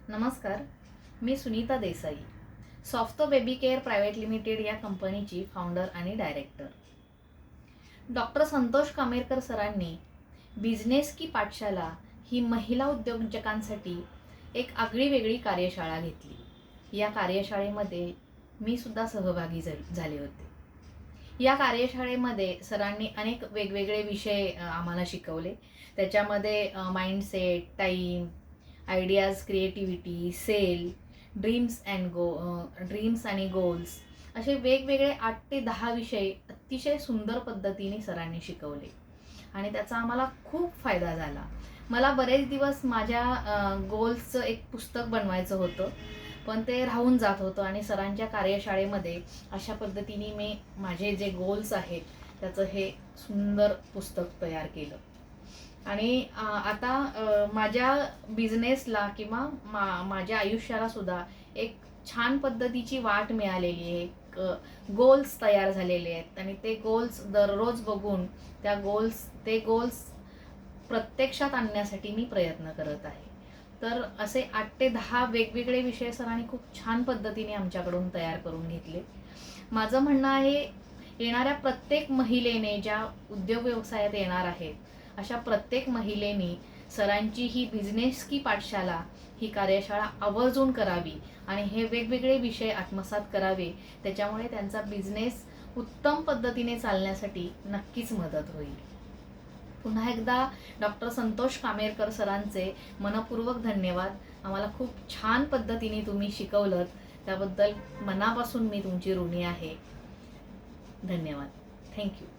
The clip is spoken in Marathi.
नमस्कार, मी Sunita Desai, soft baby care private limited या कंपनीची फाउंडर आणि डायरेक्टर. डॉक्टर संतोष कामेरकर सरांनी बिझनेस की पाठशाला ही महिला उद्योजकांसाठी एक आगळीवेगळी कार्यशाळा घेतली. या कार्यशाळेमध्ये मी सुद्धा सहभागी झाले होते. या कार्यशाळेमध्ये सरांनी अनेक वेगवेगळे विषय आम्हाला शिकवले. त्याच्यामध्ये माइंडसेट, टाईम, आयडियाज, क्रिएटिव्हिटी, सेल, ड्रीम्स आणि गोल्स असे वेगवेगळे 8 ते 10 विषय अतिशय सुंदर पद्धतीने सरांनी शिकवले आणि त्याचा आम्हाला खूप फायदा झाला. मला बरेच दिवस माझ्या गोल्सचं एक पुस्तक बनवायचं होतं, पण ते राहून जात होतं आणि सरांच्या कार्यशाळेमध्ये अशा पद्धतीने मी माझे जे गोल्स आहेत त्याचं हे सुंदर पुस्तक तयार केलं. आणि आता माझ्या बिझनेसला किंवा माझ्या आयुष्याला सुद्धा एक छान पद्धतीची वाट मिळालेली आहे. गोल्स तयार झालेले आहेत आणि ते गोल्स दररोज बघून ते गोल्स प्रत्यक्षात आणण्यासाठी मी प्रयत्न करत आहे. तर असे 8 ते 10 वेगवेगळे विषय सरांनी खूप छान पद्धतीने आमच्याकडून तयार करून घेतले. माझं म्हणणं आहे, येणाऱ्या प्रत्येक महिलेने ज्या उद्योग व्यवसायात येणार आहेत अशा प्रत्येक महिलेने सरांची ही बिझनेस की पाठशाला ही कार्यशाळा आवर्जून करावी आणि हे वेगवेगळे विषय आत्मसात करावे. त्याच्यामुळे त्यांचा बिझनेस उत्तम पद्धतीने चालण्यासाठी नक्कीच मदत होईल. पुन्हा एकदा डॉक्टर संतोष कामेरकर सरांचे मनपूर्वक धन्यवाद. आम्हाला खूप छान पद्धतीने तुम्ही शिकवलं, त्याबद्दल मनापासून मी तुमची ऋणी आहे. धन्यवाद. थँक्यू.